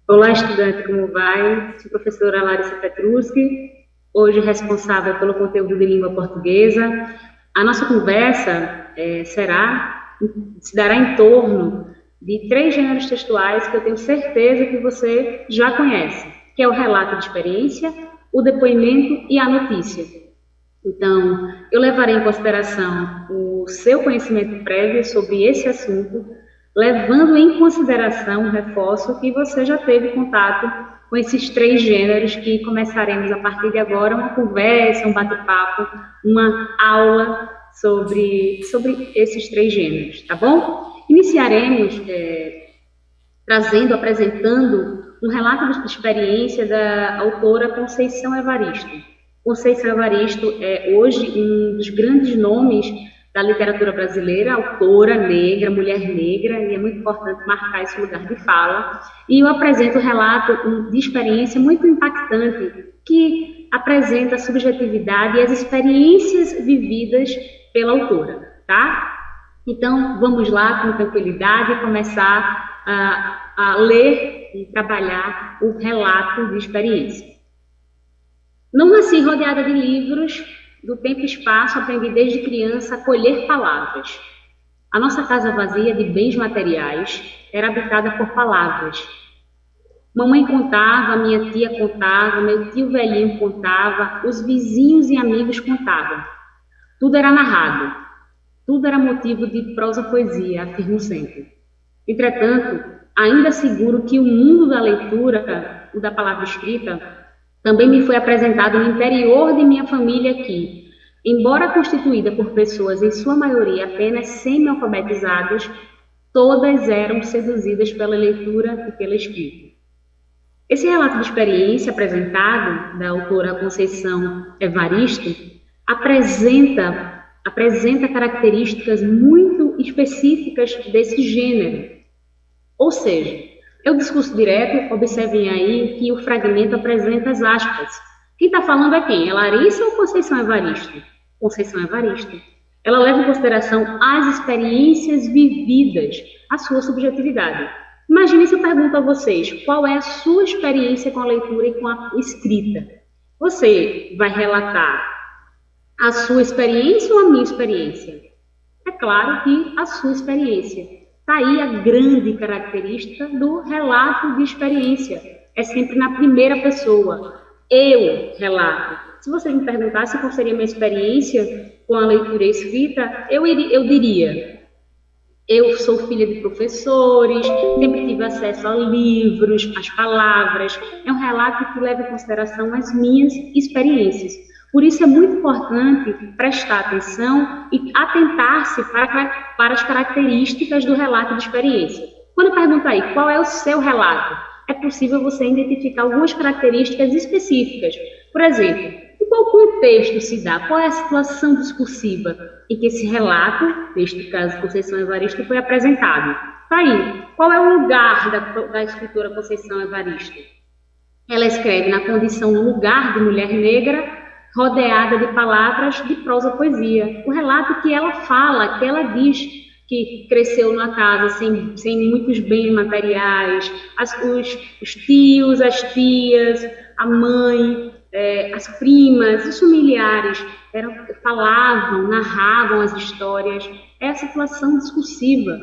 Olá, estudante, como vai? Sou a professora Larissa Petrucci, hoje responsável pelo conteúdo de língua portuguesa. A nossa conversa se dará em torno de três gêneros textuais que eu tenho certeza que você já conhece, que é o relato de experiência, o depoimento e a notícia. Então, eu levarei em consideração o seu conhecimento prévio sobre esse assunto, levando em consideração o reforço que você já teve contato com esses três gêneros que começaremos a partir de agora uma conversa, um bate-papo, uma aula sobre esses três gêneros, tá bom? Iniciaremos apresentando um relato de experiência da autora Conceição Evaristo. Conceição Evaristo é hoje um dos grandes nomes da literatura brasileira, autora negra, mulher negra, e é muito importante marcar esse lugar de fala. E eu apresento um relato de experiência muito impactante, que apresenta a subjetividade e as experiências vividas pela autora, tá? Então, vamos lá com tranquilidade começar a ler e trabalhar o relato de experiência. Não nasci rodeada de livros, do tempo e espaço aprendi desde criança a colher palavras. A nossa casa vazia de bens materiais era habitada por palavras. Mamãe contava, minha tia contava, meu tio velhinho contava, os vizinhos e amigos contavam. Tudo era narrado, tudo era motivo de prosa-poesia, afirmo sempre. Entretanto, ainda seguro que o mundo da leitura, o da palavra escrita, também me foi apresentado no interior de minha família que, embora constituída por pessoas em sua maioria apenas semi-alfabetizadas, todas eram seduzidas pela leitura e pela escrita. Esse relato de experiência apresentado da autora Conceição Evaristo apresenta características muito específicas desse gênero. Ou seja, é o discurso direto, observem aí que o fragmento apresenta as aspas. Quem está falando é quem? É Larissa ou Conceição Evaristo? Conceição Evaristo. Ela leva em consideração as experiências vividas, a sua subjetividade. Imagine se eu pergunto a vocês, qual é a sua experiência com a leitura e com a escrita? Você vai relatar a sua experiência ou a minha experiência? É claro que a sua experiência. Está aí a grande característica do relato de experiência. É sempre na primeira pessoa. Eu relato. Se vocês me perguntassem qual seria a minha experiência com a leitura escrita, eu diria: eu sou filha de professores, sempre tive acesso a livros, às palavras. É um relato que leva em consideração as minhas experiências. Por isso é muito importante prestar atenção e atentar-se para as características do relato de experiência. Quando eu pergunto aí qual é o seu relato, é possível você identificar algumas características específicas. Por exemplo, em qual contexto se dá? Qual é a situação discursiva em que esse relato, neste caso Conceição Evaristo, foi apresentado? Tá aí. Qual é o lugar da escritora Conceição Evaristo? Ela escreve na condição do lugar de mulher negra, rodeada de palavras de prosa-poesia. O relato que ela fala, que ela diz que cresceu numa casa sem muitos bens materiais, os tios, as tias, a mãe, as primas, os familiares falavam, narravam as histórias. É a situação discursiva,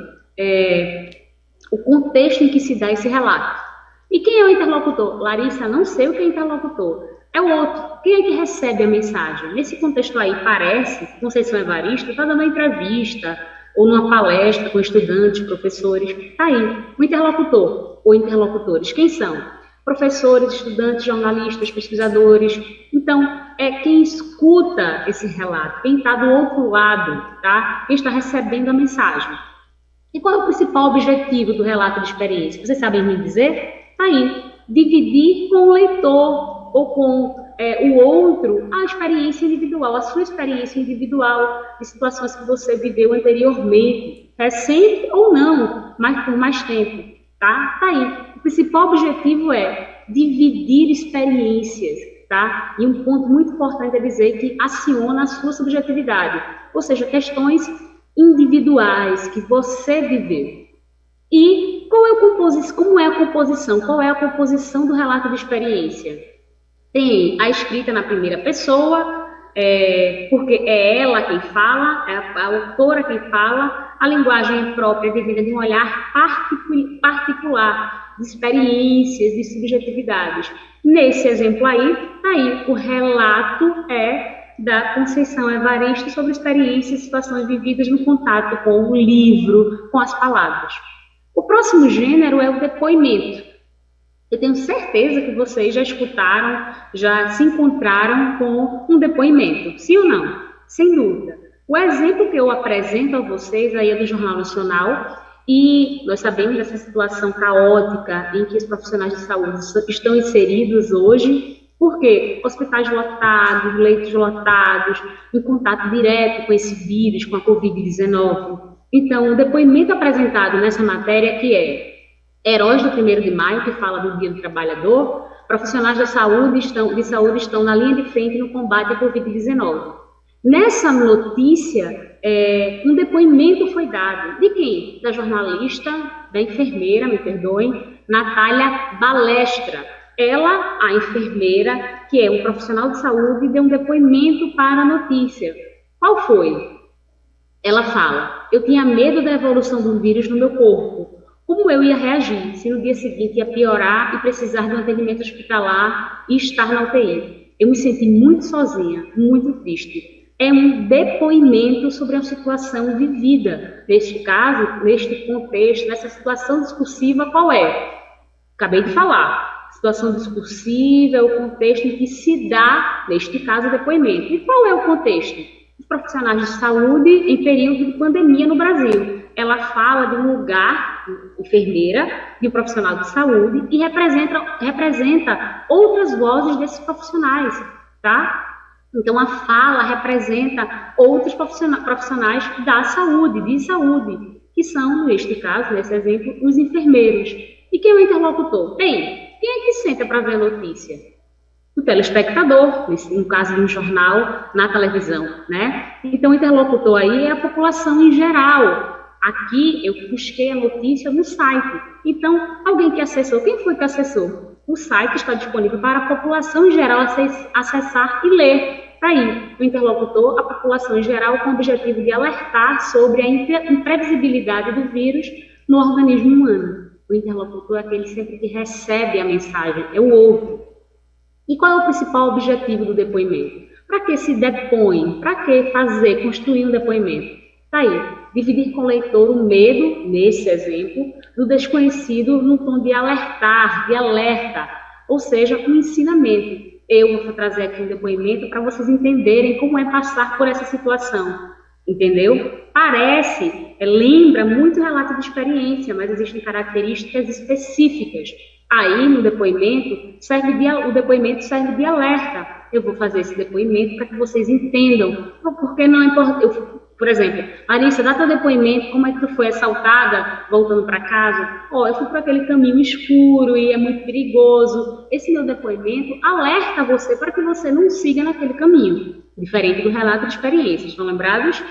o contexto em que se dá esse relato. E quem é o interlocutor? Larissa, não sei o que é interlocutor. É o outro. Quem é que recebe a mensagem? Nesse contexto aí, parece que Conceição Evaristo está dando uma entrevista ou numa palestra com estudantes, professores. Está aí. O interlocutor ou interlocutores. Quem são? Professores, estudantes, jornalistas, pesquisadores. Então, é quem escuta esse relato, quem está do outro lado, tá? Quem está recebendo a mensagem. E qual é o principal objetivo do relato de experiência? Vocês sabem me dizer? Está aí. Dividir com o leitor ou com o outro a experiência individual, a sua experiência individual de situações que você viveu anteriormente, recente ou não, mas por mais tempo, tá? Tá aí. O principal objetivo é dividir experiências, tá? E um ponto muito importante é dizer que aciona a sua subjetividade, ou seja, questões individuais que você viveu. E com Como é a composição? Qual é a composição do relato de experiência? Tem a escrita na primeira pessoa, porque é ela quem fala, é a autora quem fala, a linguagem é própria devida de um olhar particular, de experiências, de subjetividades. Nesse exemplo aí o relato é da Conceição Evaristo sobre experiências e situações vividas no contato com o livro, com as palavras. O próximo gênero é o depoimento. Eu tenho certeza que vocês já escutaram, já se encontraram com um depoimento, sim ou não? Sem dúvida. O exemplo que eu apresento a vocês aí é do Jornal Nacional e nós sabemos dessa situação caótica em que os profissionais de saúde estão inseridos hoje, porque hospitais lotados, leitos lotados, em contato direto com esse vírus, com a Covid-19. Então, o depoimento apresentado nessa matéria que é Heróis do 1º de Maio, que fala do Dia do Trabalhador, profissionais da saúde estão na linha de frente no combate à Covid-19. Nessa notícia, um depoimento foi dado. De quem? Da jornalista, da enfermeira, me perdoem, Natália Balestra. Ela, a enfermeira, que é um profissional de saúde, deu um depoimento para a notícia. Qual foi? Ela fala: eu tinha medo da evolução do vírus no meu corpo. Como eu ia reagir se no dia seguinte ia piorar e precisar de um atendimento hospitalar e estar na UTI? Eu me senti muito sozinha, muito triste. É um depoimento sobre a situação vivida. Neste caso, neste contexto, nessa situação discursiva, qual é? Acabei de falar. Situação discursiva é o contexto em que se dá, neste caso, o depoimento. E qual é o contexto? Os profissionais de saúde em período de pandemia no Brasil. Ela fala de um lugar, enfermeira, de um profissional de saúde e representa outras vozes desses profissionais, tá? Então, a fala representa outros profissionais da saúde, de saúde, que são, neste caso, nesse exemplo, os enfermeiros. E quem é o interlocutor? Bem, quem é que senta para ver a notícia? O telespectador, no caso de um jornal, na televisão, né? Então, o interlocutor aí é a população em geral. Aqui, eu busquei a notícia no site. Então, alguém que acessou, quem foi que acessou? O site está disponível para a população em geral acessar e ler. Aí, o interlocutor, a população em geral, com o objetivo de alertar sobre a imprevisibilidade do vírus no organismo humano. O interlocutor é aquele sempre que recebe a mensagem, é o outro. E qual é o principal objetivo do depoimento? Para que se depõe? Para que construir um depoimento? Está aí, dividir com o leitor o medo, nesse exemplo, do desconhecido no tom de alertar, de alerta, ou seja, um ensinamento. Eu vou trazer aqui um depoimento para vocês entenderem como é passar por essa situação, entendeu? Lembra muito relato de experiência, mas existem características específicas. Aí, no depoimento, o depoimento serve de alerta. Eu vou fazer esse depoimento para que vocês entendam. Porque não é importante. Por exemplo, Larissa, dá teu depoimento, como é que tu foi assaltada voltando para casa? Eu fui por aquele caminho escuro e é muito perigoso. Esse meu depoimento alerta você para que você não siga naquele caminho, diferente do relato de experiência. Estão lembrados?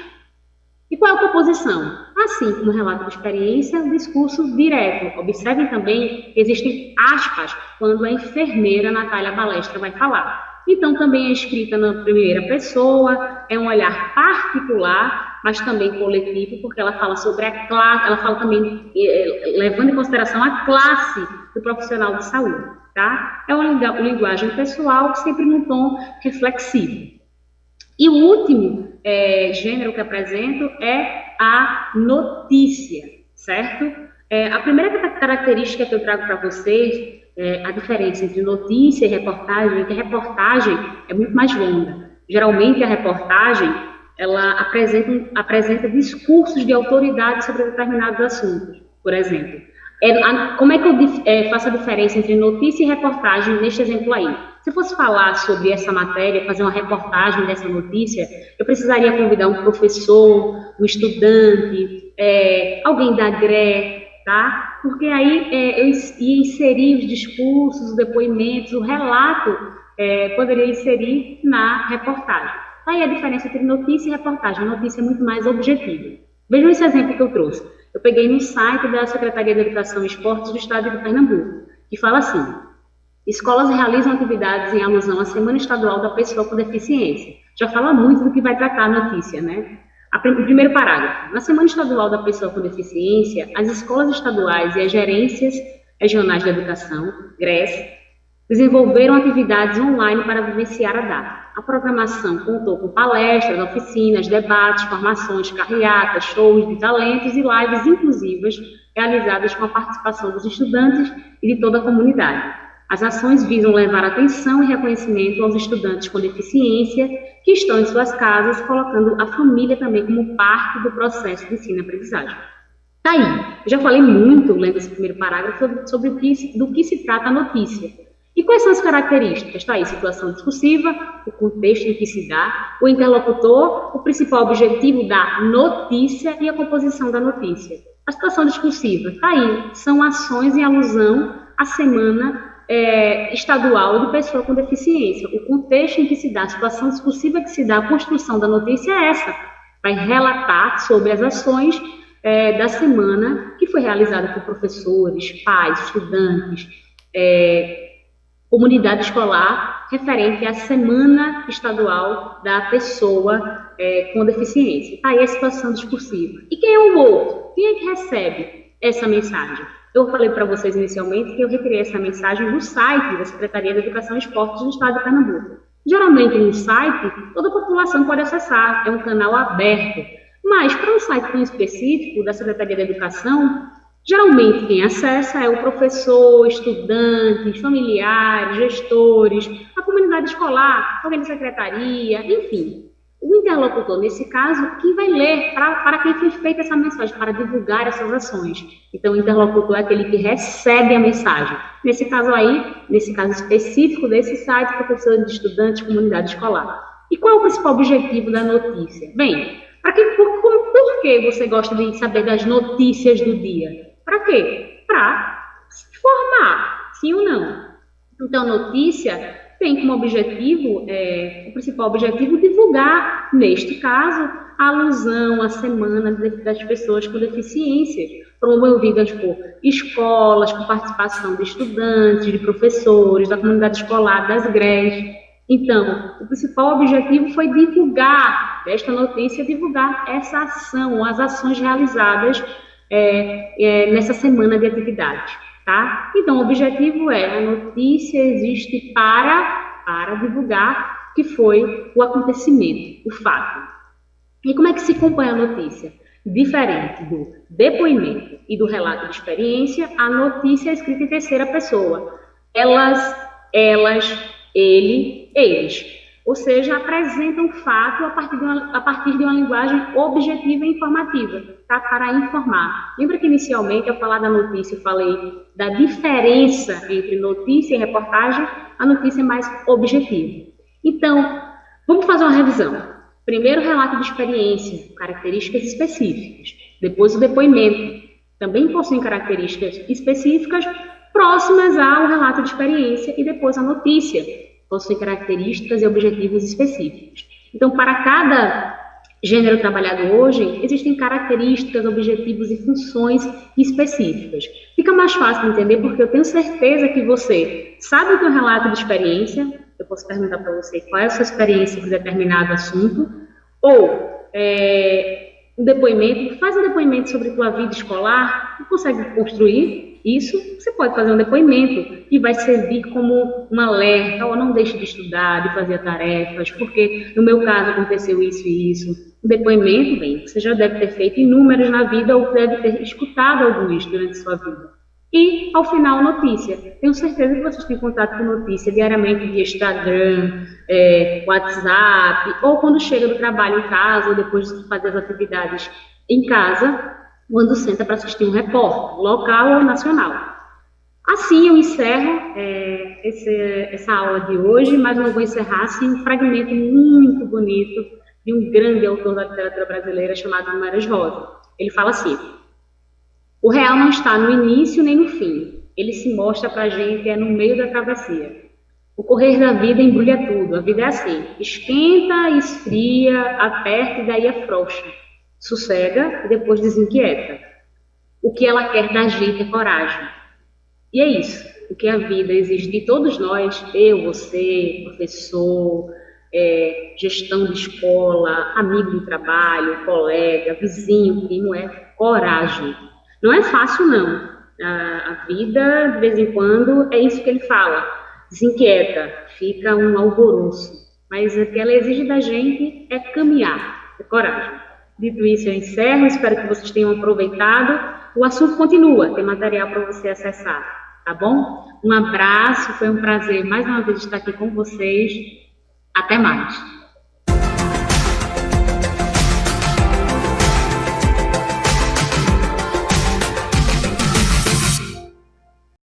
E qual é a composição? Assim como o relato de experiência, discurso direto. Observem também que existem aspas quando a enfermeira Natália Balestra vai falar. Então, também é escrita na primeira pessoa, é um olhar particular, mas também coletivo, porque ela fala sobre a classe, ela fala também, levando em consideração a classe do profissional de saúde, tá? É uma linguagem pessoal, sempre num tom reflexivo. E o último gênero que apresento é a notícia, certo? A primeira característica que eu trago para vocês a diferença entre notícia e reportagem é que a reportagem é muito mais longa. Geralmente a reportagem ela apresenta discursos de autoridade sobre determinados assuntos. Por exemplo, como é que eu faço a diferença entre notícia e reportagem neste exemplo aí? Se eu fosse falar sobre essa matéria, fazer uma reportagem dessa notícia, eu precisaria convidar um professor, um estudante, alguém da GRE, tá? Porque aí eu ia inserir os discursos, os depoimentos, o relato, poderia inserir na reportagem. Aí a diferença entre notícia e reportagem. A notícia é muito mais objetiva. Vejam esse exemplo que eu trouxe. Eu peguei no site da Secretaria de Educação e Esportes do Estado de Pernambuco, que fala assim: escolas realizam atividades em alusão à Semana Estadual da Pessoa com Deficiência. Já fala muito do que vai tratar a notícia, né? O primeiro parágrafo. Na Semana Estadual da Pessoa com Deficiência, as escolas estaduais e as gerências regionais de educação, GRES, desenvolveram atividades online para vivenciar a data. A programação contou com palestras, oficinas, debates, formações, carreatas, shows de talentos e lives inclusivas realizadas com a participação dos estudantes e de toda a comunidade. As ações visam levar atenção e reconhecimento aos estudantes com deficiência que estão em suas casas, colocando a família também como parte do processo de ensino-aprendizagem. Tá aí, eu já falei muito, lendo esse primeiro parágrafo, sobre do que se trata a notícia. E quais são as características? Tá aí, situação discursiva, o contexto em que se dá, o interlocutor, o principal objetivo da notícia e a composição da notícia. A situação discursiva, tá aí, são ações em alusão à semana estadual de pessoa com deficiência. O contexto em que se dá, a situação discursiva que se dá, a construção da notícia é essa. Vai relatar sobre as ações da semana que foi realizada por professores, pais, estudantes, comunidade escolar, referente à Semana Estadual da Pessoa com Deficiência. Tá aí a situação discursiva. E quem é o outro? Quem é que recebe essa mensagem? Eu falei para vocês inicialmente que eu retirei essa mensagem do site da Secretaria de Educação e Esportes do Estado de Pernambuco. Geralmente no site, toda a população pode acessar, é um canal aberto. Mas para um site tão específico da Secretaria de Educação, geralmente quem acessa é o professor, estudantes, familiares, gestores, a comunidade escolar, alguém da secretaria, enfim. O interlocutor, nesse caso, quem vai ler, para quem foi feita essa mensagem, para divulgar essas ações. Então, o interlocutor é aquele que recebe a mensagem. Nesse caso aí, nesse caso específico desse site, professor de estudantes, comunidade escolar. E qual é o principal objetivo da notícia? Bem, por que você gosta de saber das notícias do dia? Para quê? Para se informar, sim ou não. Então, notícia tem como objetivo, o principal objetivo, divulgar, neste caso, a alusão à Semana das Pessoas com Deficiência, promovidas por escolas, com participação de estudantes, de professores, da comunidade escolar, das GRES. Então, o principal objetivo foi divulgar, desta notícia, divulgar essa ação, as ações realizadas nessa semana de atividades. Tá? Então, o objetivo a notícia existe para divulgar que foi o acontecimento, o fato. E como é que se acompanha a notícia? Diferente do depoimento e do relato de experiência, a notícia é escrita em terceira pessoa. Elas, ele, eles. Ou seja, apresentam o fato a partir de uma linguagem objetiva e informativa, tá? Para informar. Lembra que inicialmente, ao falar da notícia, eu falei da diferença entre notícia e reportagem? A notícia é mais objetiva. Então, vamos fazer uma revisão. Primeiro, relato de experiência, características específicas. Depois, o depoimento, também possui características específicas próximas ao relato de experiência. E depois, a notícia, possui características e objetivos específicos. Então, para cada gênero trabalhado hoje, existem características, objetivos e funções específicas. Fica mais fácil de entender porque eu tenho certeza que você sabe o que é um relato de experiência. Eu posso perguntar para você qual é a sua experiência com determinado assunto, ou um depoimento, faz um depoimento sobre a tua vida escolar, não consegue construir isso, você pode fazer um depoimento e vai servir como um alerta, ou não deixe de estudar, de fazer tarefas, porque no meu caso aconteceu isso e isso. O depoimento, bem, você já deve ter feito inúmeros na vida ou deve ter escutado alguns durante sua vida. E, ao final, notícia. Tenho certeza que vocês têm contato com notícia diariamente via Instagram, WhatsApp, ou quando chega do trabalho em casa, ou depois de fazer as atividades em casa, quando senta para assistir um repórter, local ou nacional. Assim eu encerro essa aula de hoje, mas não vou encerrar sem um fragmento muito bonito de um grande autor da literatura brasileira chamado Guimarães Rosa. Ele fala assim: o real não está no início nem no fim, ele se mostra para a gente no meio da travessia. O correr da vida embrulha tudo, a vida é assim, esquenta, esfria, aperta e daí afrouxa. Sossega e depois desinquieta. O que ela quer da gente é coragem. E é isso. O que a vida exige de todos nós, eu, você, professor, gestão de escola, amigo de trabalho, colega, vizinho, primo, é coragem. Não é fácil, não. A vida, de vez em quando, é isso que ele fala. Desinquieta, fica um alvoroço. Mas o que ela exige da gente é caminhar, é coragem. Dito isso, eu encerro. Espero que vocês tenham aproveitado. O assunto continua, tem material para você acessar. Tá bom? Um abraço, foi um prazer mais uma vez estar aqui com vocês. Até mais.